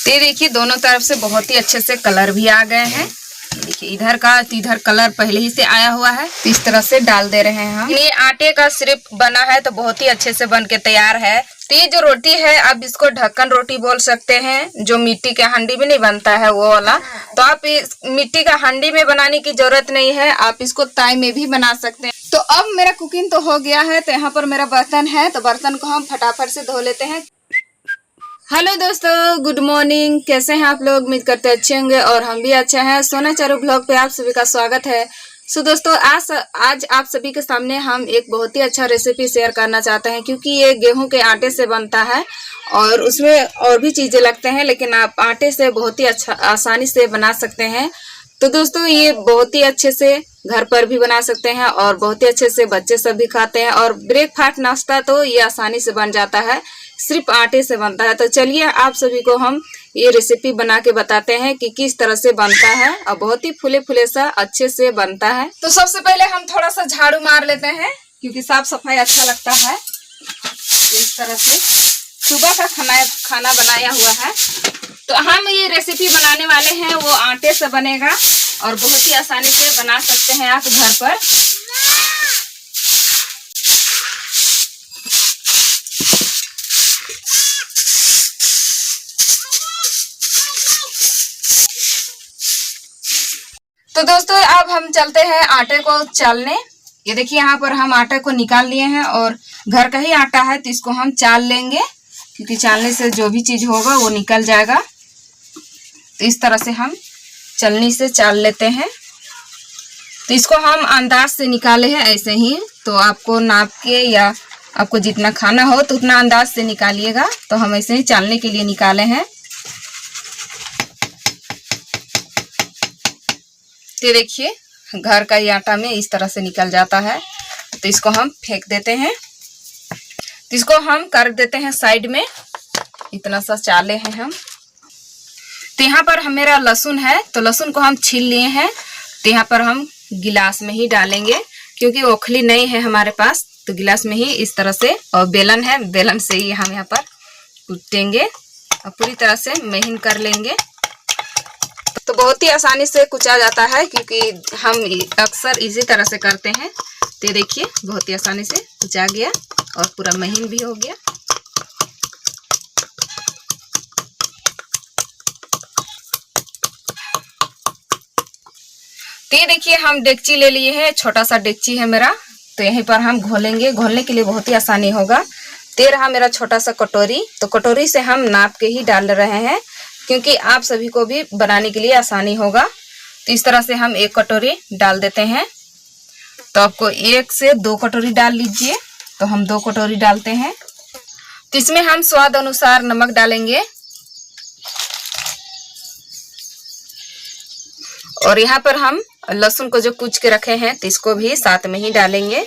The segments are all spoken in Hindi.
ये देखिए दोनों तरफ से बहुत ही अच्छे से कलर भी आ गए हैं। देखिए इधर का तो इधर कलर पहले ही से आया हुआ है, तो इस तरह से डाल दे रहे हैं हम। ये आटे का सिर्फ बना है तो बहुत ही अच्छे से बन के तैयार है। तो ये जो रोटी है आप इसको ढक्कन रोटी बोल सकते हैं, जो मिट्टी के हांडी में नहीं बनता है वो वाला। तो आप इस मिट्टी का हांडी में बनाने की जरूरत नहीं है, आप इसको ताई में भी बना सकते हैं। तो अब मेरा कुकिंग तो हो गया है, तो यहाँ पर मेरा बर्तन है, तो बर्तन को हम फटाफट से धो लेते हैं। हेलो दोस्तों, गुड मॉर्निंग। कैसे हैं आप लोग? उम्मीद करते अच्छे होंगे और हम भी अच्छे हैं। सोना चारू ब्लॉग पे आप सभी का स्वागत है। सो दोस्तों आज आप सभी के सामने हम एक बहुत ही अच्छा रेसिपी शेयर करना चाहते हैं, क्योंकि ये गेहूं के आटे से बनता है और उसमें और भी चीजें लगते हैं, लेकिन आप आटे से बहुत ही अच्छा आसानी से बना सकते हैं। तो दोस्तों ये बहुत ही अच्छे से घर पर भी बना सकते हैं और बहुत ही अच्छे से बच्चे सब भी खाते हैं, और ब्रेकफास्ट नाश्ता तो ये आसानी से बन जाता है, सिर्फ आटे से बनता है। तो चलिए आप सभी को हम ये रेसिपी बना के बताते हैं कि किस तरह से बनता है, और बहुत ही फूले फूले सा अच्छे से बनता है। तो सबसे पहले हम थोड़ा सा झाड़ू मार लेते हैं, क्योंकि साफ सफाई अच्छा लगता है। इस तरह से सुबह का खाना बनाया हुआ है, तो हम ये रेसिपी बनाने वाले हैं वो आटे से बनेगा और बहुत ही आसानी से बना सकते हैं आप घर पर। तो दोस्तों अब हम चलते हैं आटे को चालने। ये देखिए यहाँ पर हम आटे को निकाल लिए हैं और घर का ही आटा है, तो इसको हम चाल लेंगे, क्योंकि चालने से जो भी चीज होगा वो निकल जाएगा। तो इस तरह से हम चलनी से चाल लेते हैं। तो इसको हम अंदाज से निकाले हैं ऐसे ही, तो आपको नाप के या आपको जितना खाना हो तो उतना अंदाज से निकालिएगा। तो हम ऐसे ही चालने के लिए निकाले हैं। तो देखिए घर का ही आटा में इस तरह से निकल जाता है, तो इसको हम फेंक देते हैं। तो इसको हम कर देते हैं साइड में, इतना सा चाले हैं हम। तो यहाँ पर मेरा लहसुन है, तो लहसुन को हम छील लिए हैं। तो यहाँ पर हम गिलास में ही डालेंगे, क्योंकि ओखली नहीं है हमारे पास, तो गिलास में ही इस तरह से, और बेलन है, बेलन से ही हम यहाँ पर कूटेंगे और पूरी तरह से महीन कर लेंगे। तो बहुत ही आसानी से कुचा जाता है, क्योंकि हम अक्सर इसी तरह से करते हैं। तो देखिए बहुत ही आसानी से कुचा गया और पूरा महीन भी हो गया। तो ये देखिए हम डेगची ले लिए हैं, छोटा सा डेगची है मेरा। तो यहीं पर हम घोलेंगे, घोलने के लिए बहुत ही आसानी होगा। तो रहा मेरा छोटा सा कटोरी, तो कटोरी से हम नाप के ही डाल रहे हैं, क्योंकि आप सभी को भी बनाने के लिए आसानी होगा। तो इस तरह से हम एक कटोरी डाल देते हैं। तो आपको 1 से 2 कटोरी डाल लीजिए, तो हम 2 कटोरी डालते हैं। तो इसमें हम स्वाद अनुसार नमक डालेंगे, और यहाँ पर हम लहसुन को जो कूच के रखे हैं तो इसको भी साथ में ही डालेंगे।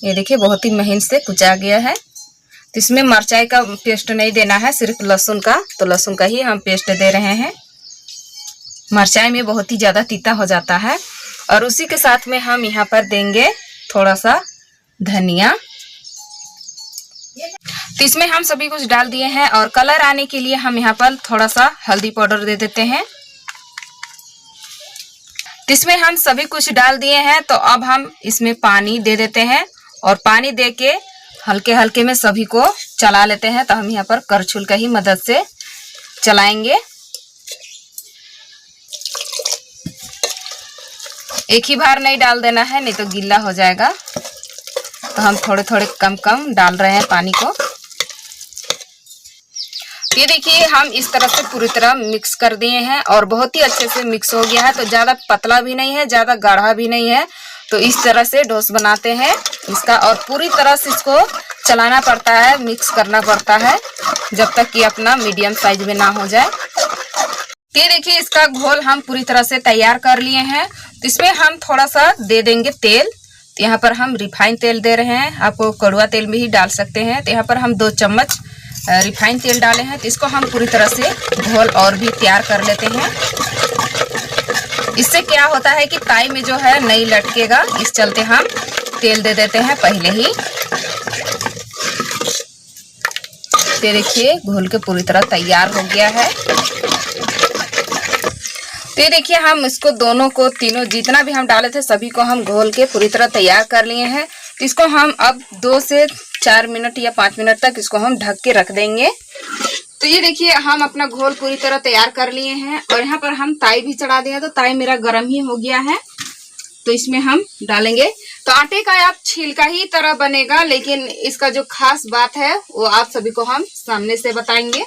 ये देखिए बहुत ही महीन से कुचा गया है। तो इसमें मिर्चाई का पेस्ट नहीं देना है, सिर्फ लहसुन का, तो लहसुन का ही हम पेस्ट दे रहे हैं। मिर्चाई में बहुत ही ज्यादा तीता हो जाता है। और उसी के साथ में हम यहाँ पर देंगे थोड़ा सा धनिया। तो इसमें हम सभी कुछ डाल दिए हैं, और कलर आने के लिए हम यहाँ पर थोड़ा सा हल्दी पाउडर दे देते हैं। तो इसमें हम सभी कुछ डाल दिए हैं, तो अब हम इसमें पानी दे देते हैं, और पानी दे के हल्के हल्के में सभी को चला लेते हैं। तो हम यहाँ पर करछुल का ही मदद से चलाएंगे। एक ही बार नहीं डाल देना है, नहीं तो गीला हो जाएगा। तो हम थोड़े थोड़े कम कम डाल रहे हैं पानी को। ये देखिए हम इस तरह से पूरी तरह मिक्स कर दिए हैं, और बहुत ही अच्छे से मिक्स हो गया है। तो ज्यादा पतला भी नहीं है, ज्यादा गाढ़ा भी नहीं है। तो इस तरह से डोस बनाते हैं इसका, और पूरी तरह से इसको चलाना पड़ता है, मिक्स करना पड़ता है, जब तक कि अपना मीडियम साइज में ना हो जाए। ये देखिए इसका घोल हम पूरी तरह से तैयार कर लिए हैं। तो इसमें हम थोड़ा सा दे देंगे तेल। तो यहाँ पर हम रिफाइन तेल दे रहे हैं, आपको कड़वा तेल में ही डाल सकते हैं। तो यहाँ पर हम 2 चम्मच रिफाइन तेल डाले हैं। तो इसको हम पूरी तरह से घोल और भी तैयार कर लेते हैं। इससे क्या होता है कि ताई में जो है नहीं लटकेगा, इस चलते हम तेल दे देते हैं पहले ही। ये देखिए घोल के पूरी तरह तैयार हो गया है। तो ये देखिए हम इसको दोनों को तीनों जितना भी हम डाले थे सभी को हम घोल के पूरी तरह तैयार कर लिए हैं। तो इसको हम अब 2 से 4 मिनट या 5 मिनट तक इसको हम ढक के रख देंगे। तो ये देखिए हम अपना घोल पूरी तरह तैयार कर लिए हैं और यहाँ पर हम ताई भी चढ़ा दिया। तो ताई मेरा गर्म ही हो गया है, तो इसमें हम डालेंगे। तो आटे का आप छिलका ही तरह बनेगा, लेकिन इसका जो खास बात है वो आप सभी को हम सामने से बताएंगे।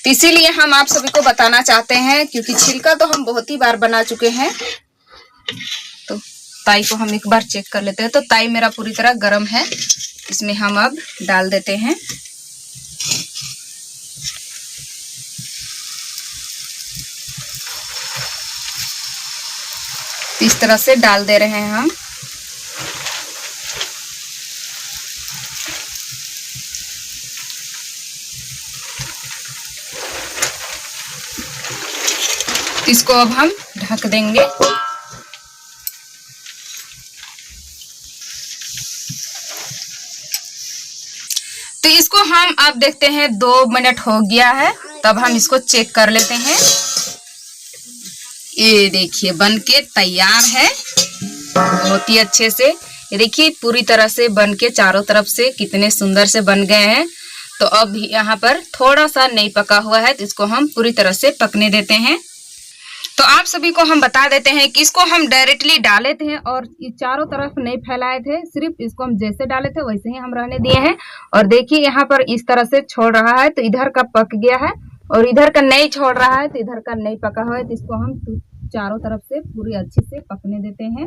तो इसीलिए हम आप सभी को बताना चाहते हैं, क्योंकि छिलका तो हम बहुत ही बार बना चुके हैं। तो ताई को हम एक बार चेक कर लेते हैं। तो ताई मेरा पूरी तरह गर्म है, इसमें हम अब डाल देते हैं। इस तरह से डाल दे रहे हैं हम। इसको अब हम ढक देंगे। तो इसको हम अब देखते हैं 2 मिनट हो गया है, तब हम इसको चेक कर लेते हैं। ये देखिए बनके तैयार है बहुत ही अच्छे से। ये देखिए पूरी तरह से बनके चारों तरफ से कितने सुंदर से बन गए हैं। तो अब यहाँ पर थोड़ा सा नहीं पका हुआ है, तो इसको हम पूरी तरह से पकने देते हैं। तो आप सभी को हम बता देते हैं कि इसको हम डायरेक्टली डाले थे और चारों तरफ नहीं फैलाए थे, सिर्फ इसको हम जैसे डाले थे वैसे ही हम रहने दिए हैं। और देखिए यहाँ पर इस तरह से छोड़ रहा है, तो इधर का पक गया है और इधर का नहीं छोड़ रहा है, तो इधर का नहीं पका हुआ है। तो इसको हम चारों तरफ से पूरी अच्छे से पकने देते हैं।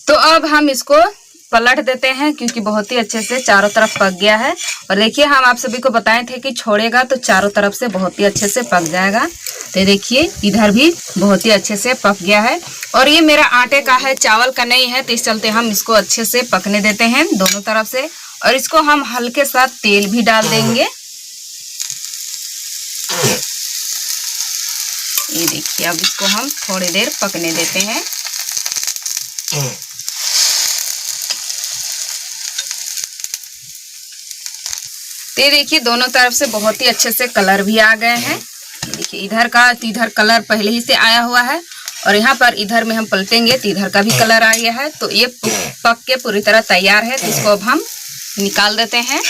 तो अब हम इसको पलट देते हैं, क्योंकि बहुत ही अच्छे से चारों तरफ पक गया है। और देखिए हम आप सभी को बताए थे कि छोड़ेगा तो चारों तरफ से बहुत ही अच्छे से पक जाएगा। तो देखिए इधर भी बहुत ही अच्छे से पक गया है। और ये मेरा आटे का है, चावल का नहीं है, तो इस चलते हम इसको अच्छे से पकने देते हैं दोनों तरफ से। और इसको हम हल्के सा तेल भी डाल देंगे। ये देखिए अब इसको हम थोड़ी देर पकने देते हैं। तो ये देखिए दोनों तरफ से बहुत ही अच्छे से कलर भी आ गए हैं। देखिए इधर कलर पहले ही से आया हुआ है और यहाँ पर इधर में हम पलटेंगे तो इधर का भी कलर आ गया है। तो ये पक के पूरी तरह तैयार है। तो इसको अब हम निकाल देते हैं,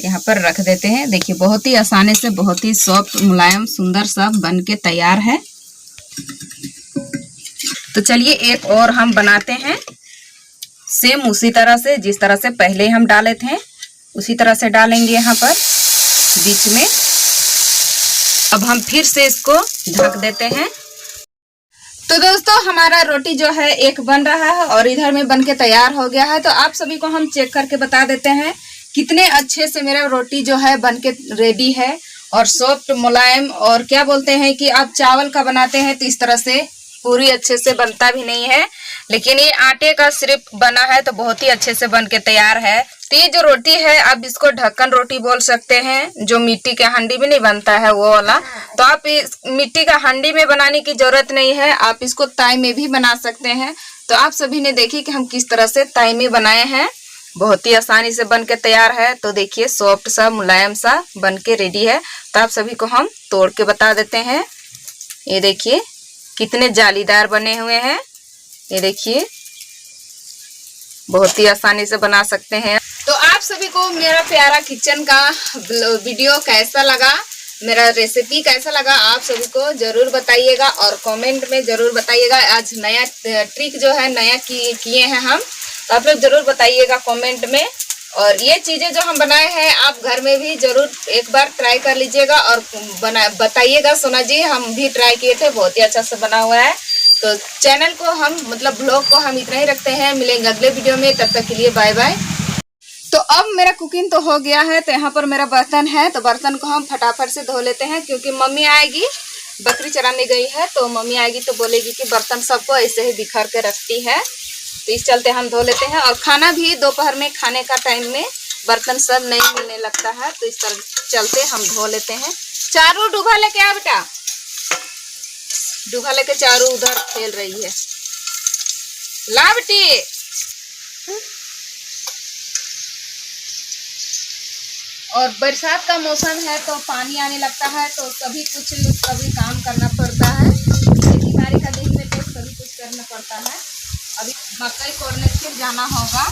यहाँ पर रख देते हैं। देखिए बहुत ही आसानी से बहुत ही सॉफ्ट मुलायम सुंदर सा बन के तैयार है। तो चलिए एक और हम बनाते हैं, सेम उसी तरह से जिस तरह से पहले हम डाले थे उसी तरह से डालेंगे यहाँ पर बीच में। अब हम फिर से इसको ढक देते हैं। तो दोस्तों हमारा रोटी जो है एक बन रहा है और इधर में बन के तैयार हो गया है। तो आप सभी को हम चेक करके बता देते हैं कितने अच्छे से मेरा रोटी जो है बन के रेडी है और सॉफ्ट मुलायम। और क्या बोलते हैं कि आप चावल का बनाते हैं तो इस तरह से पूरी अच्छे से बनता भी नहीं है, लेकिन ये आटे का सिर्फ बना है तो बहुत ही अच्छे से बन के तैयार है। तो ये जो रोटी है आप इसको ढक्कन रोटी बोल सकते हैं, जो मिट्टी के हांडी में नहीं बनता है वो वाला। तो आप इस मिट्टी का हांडी में बनाने की जरूरत नहीं है, आप इसको ताई में भी बना सकते हैं। तो आप सभी ने देखी कि हम किस तरह से ताई में बनाए हैं, बहुत ही आसानी से बन के तैयार है। तो देखिए सॉफ्ट सा मुलायम सा बन के रेडी है। तो आप सभी को हम तोड़ के बता देते हैं। ये देखिए कितने जालीदार बने हुए हैं। ये देखिए बहुत ही आसानी से बना सकते हैं। तो आप सभी को मेरा प्यारा किचन का वीडियो कैसा लगा, मेरा रेसिपी कैसा लगा, आप सभी को जरूर बताइएगा और कमेंट में जरूर बताइएगा। आज नया ट्रिक जो है नया किए हैं हम, तो आप लोग जरूर बताइएगा कमेंट में। और ये चीजें जो हम बनाए हैं आप घर में भी जरूर एक बार ट्राई कर लीजिएगा और बताइएगा। सोना जी हम भी ट्राई किए थे, बहुत ही अच्छा से बना हुआ है। तो चैनल को हम ब्लॉग को हम इतना ही रखते हैं, मिलेंगे अगले वीडियो में, तब तक के लिए बाय बाय। तो अब मेरा कुकिंग तो हो गया है। तो यहाँ पर मेरा बर्तन है, तो बर्तन को हम फटाफट से धो लेते हैं, क्योंकि मम्मी आएगी, बकरी चराने गई है, तो मम्मी आएगी तो बोलेगी कि बर्तन सबको ऐसे ही बिखर के रखती है। तो इस चलते हम धो लेते हैं। और खाना भी दोपहर में खाने का टाइम में बर्तन सब नहीं मिलने लगता है, तो इस तरह चलते हम धो लेते हैं। चारू डूबा लेके आ बेटा, डूबा लेके चारू उधर खेल रही है। ला बेटी और बरसात का मौसम है तो पानी आने लगता है तो सभी काम करना पड़ता है। खेती बाड़ी का दिन में तो सभी कुछ करना पड़ता है। अभी मकई कोड़ने फिर जाना होगा।